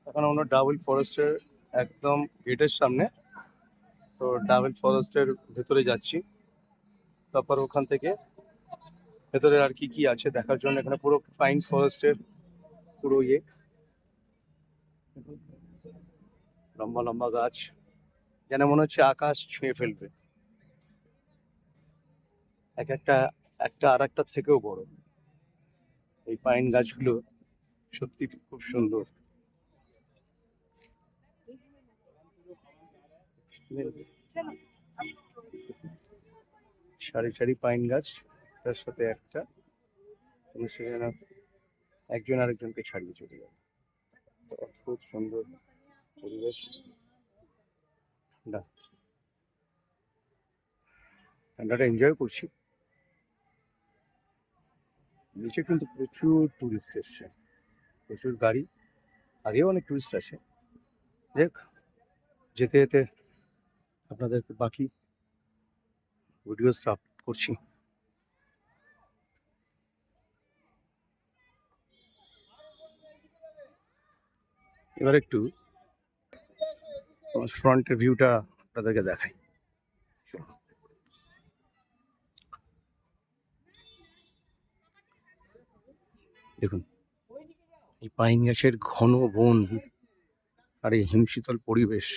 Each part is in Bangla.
এখন আমরা ডাবল ফরেস্টের একদম গেটের সামনে। তো ডাবল ফরেস্টের ভেতরে যাচ্ছি, তারপর ওখান থেকে ভেতরে আর কি কি আছে দেখার জন্য। এখানে পুরো পাইন ফরেস্টের পুরো লম্বা লম্বা গাছ, যেন মনে হচ্ছে আকাশ ছুঁয়ে ফেলবে। এক একটা একটা আর একটার থেকেও বড়। এই পাইন গাছগুলো সত্যি খুব সুন্দর। সারি সারি পাইন গাছ, তার সাথে একটা সেখানে একজন আরেকজনকে ছাড়িয়ে চলে যাবে। খুব সুন্দর পরিবেশ, ঠান্ডা, ঠান্ডাটা এনজয় করছি। নিচে কিন্তু প্রচুর টুরিস্ট এসছে, প্রচুর গাড়ি, আগেও অনেক টুরিস্ট আছে। দেখ, যেতে যেতে আপনাদেরকে বাকি ভিডিওসটা আপলোড করছি। এবার একটু ফ্রন্টের ভিউটা আপনাদেরকে দেখাই। দেখুন, এই পাইন গাছের ঘন বন আর এই হিমশীতল পরিবেশ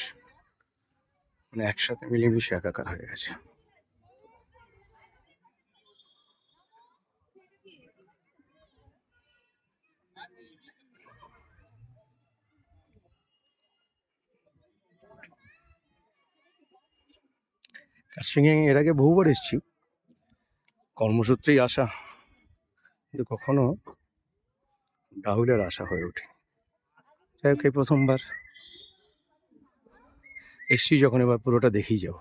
মানে একসাথে মিলেমিশে একাকার হয়ে গেছে। কার্শিয়াঙে এর আগে বহুবার এসেছি, কর্মসূত্রেই আসা, কিন্তু কখনো ডাহুলের আশা হয়ে ওঠে। যাই হোক, এই প্রথমবার এসছি যখন, এবার পুরোটা দেখেই যাবো।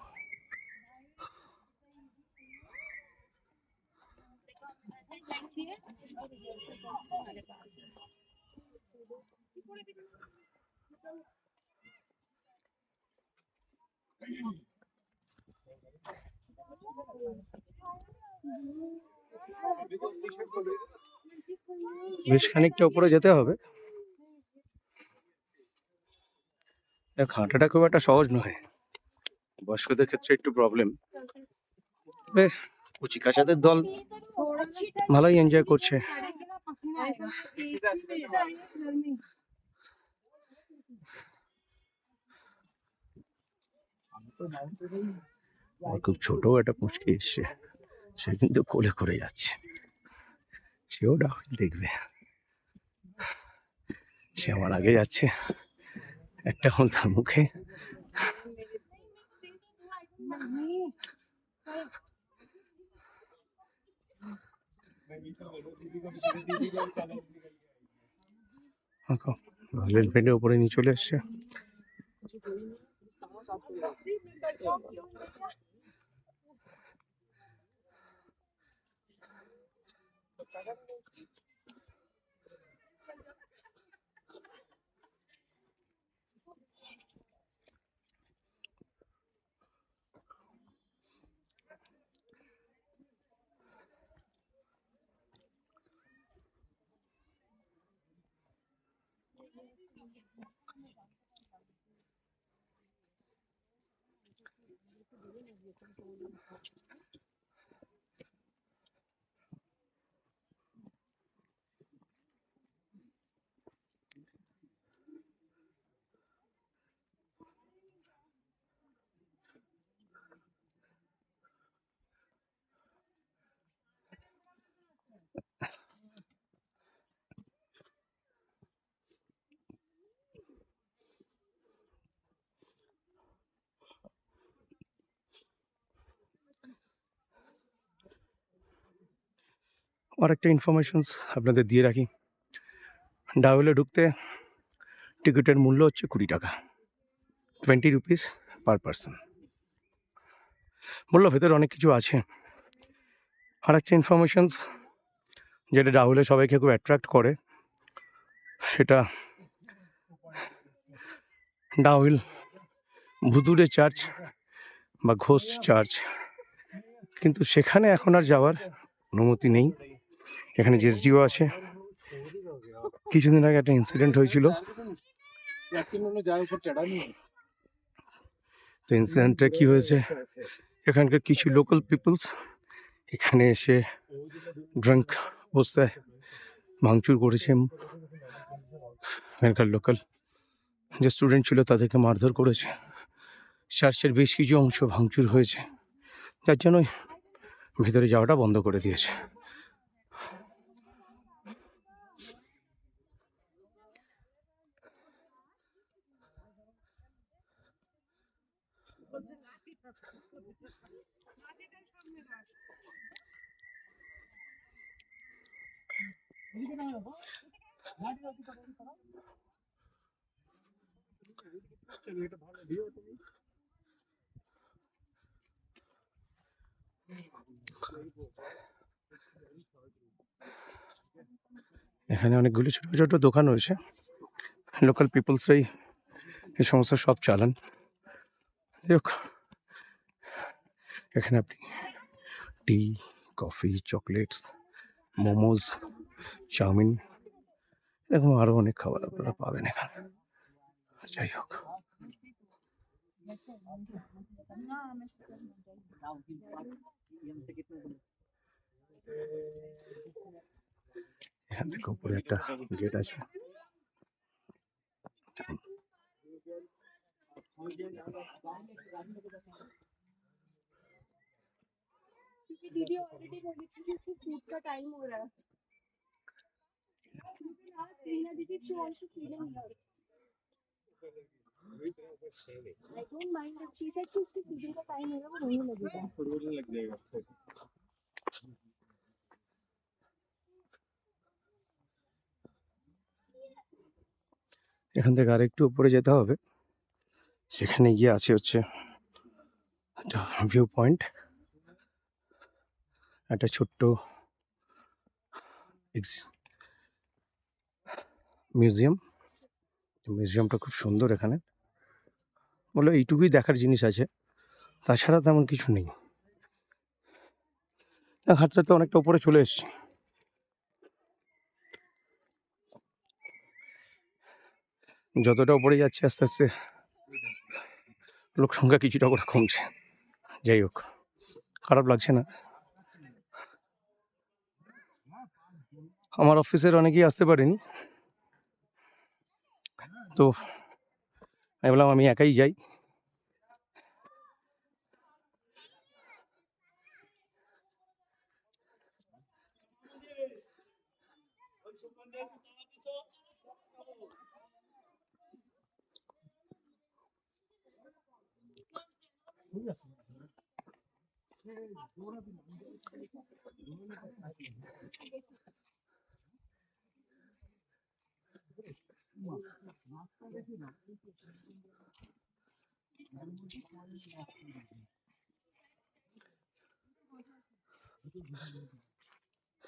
বেশ খানিকটা উপরে যেতে হবে। হাঁটাটা খুব একটা সহজ নয়, বয়স্কদের ক্ষেত্রে একটু প্রবলেম। তবে কচি কাচাদের দল ভালোই এনজয় করছে। খুব ছোট একটা পুচকে এসছে, সে কিন্তু কোলে করে যাচ্ছে, সেও ডাহুল দেখবে। সে আমার আগে যাচ্ছে, একটা হল তার মুখে। রেল ফেটে উপরে নিয়ে চলে এসছে। আর একটা ইনফরমেশনস আপনাদের দিয়ে রাখি, ডাহুলে ঢুকতে টিকিটের মূল্য হচ্ছে 20 টাকা, 20 রুপিস পার পারসন। বললো ভেতরে অনেক কিছু আছে। আর একটা ইনফরমেশনস যেটা ডাহুলে সবাইকে খুব অ্যাট্রাক্ট করে, সেটা ডাহুল ভুতুড়ে চার্চ বা ঘোস্ট চার্চ, কিন্তু সেখানে এখন আর যাওয়ার অনুমতি নেই। এখানে জিএসডিও আছে। কিছুদিন আগে একটা ইনসিডেন্ট হয়েছিল, তো ইনসিডেন্টটা কি হয়েছে, এখানকার কিছু লোকাল পিপলস এখানে এসে ড্রাঙ্ক অবস্থায় ভাঙচুর করেছে। এখানকার লোকাল যে স্টুডেন্ট ছিল তাদেরকে মারধর করেছে। চার্চের বেশ কিছু অংশ ভাঙচুর হয়েছে, যার জন্য ভেতরে যাওয়াটা বন্ধ করে দিয়েছে। এখানে অনেকগুলি ছোট ছোট দোকান রয়েছে, লোকাল পিপলসরাই এই সমস্ত সব চালান। যাই হোক, এখানে আপনি টি, কফি, চকলেটস, মোমোজ, চাউমিন, এরকম আরও অনেক খাবার আপনারা পাবেন এখানে। যাই হোক, এখান থেকে উপরে একটা গেট আছে। दीदी ऑलरेडी बोली थी कि उसको फूड का टाइम हो रहा है। रीना दीदी she wants to feed him here. I don't mind but she said कि उसके फीडिंग का टाइम हो रहा है, वो रोने लगेगा। रोने लग जाएगा। এখান থেকে আরেকটু উপরে যেতে হবে, সেখানে গিয়ে আছে হচ্ছে একটা ভিউ পয়েন্ট, একটা ছোট্ট মিউজিয়াম। মিউজিয়ামটা খুব সুন্দর। এখানে বলে এইটুকুই দেখার জিনিস আছে, তাছাড়া তেমন কিছু নেই। হাঁটতে তো অনেকটা উপরে চলে এসছি। যতটা উপরে যাচ্ছে আস্তে আস্তে লোক সংখ্যা কিছুটা করে কমছে। যাই হোক, খারাপ লাগছে না। আমার অফিসের অনেকেই আসতে পারেনি, তো আমি বললাম আমি একাই যাই।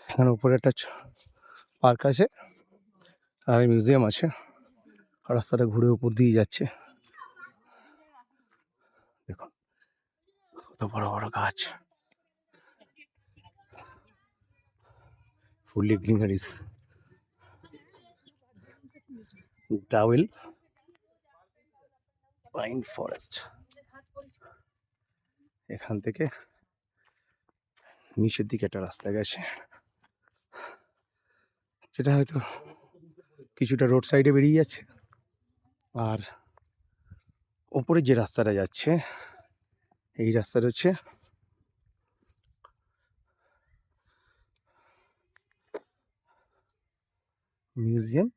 এখানে উপরে একটা পার্ক আছে আর মিউজিয়াম আছে, আর রাস্তাটা ঘুরে উপর দিয়ে যাচ্ছে। দেখুন কত বড় বড় গাছ, ফুললি গ্রিনারিস। ডাউল পাইন ফরেস্ট। এখান থেকে নিচের দিকে একটা রাস্তা গেছে, যেটা হয়তো কিছুটা রোড সাইডে বেরিয়ে যাচ্ছে, আর ওপরে যে রাস্তাটা যাচ্ছে এই রাস্তাটা হচ্ছে মিউজিয়াম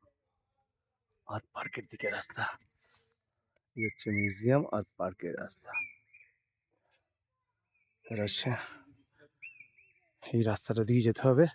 আর পার্কের দিকে রাস্তা। এই হচ্ছে মিউজিয়াম আর পার্কের রাস্তা। এটা হচ্ছে এই রাস্তাটা দিয়ে যেতে হবে।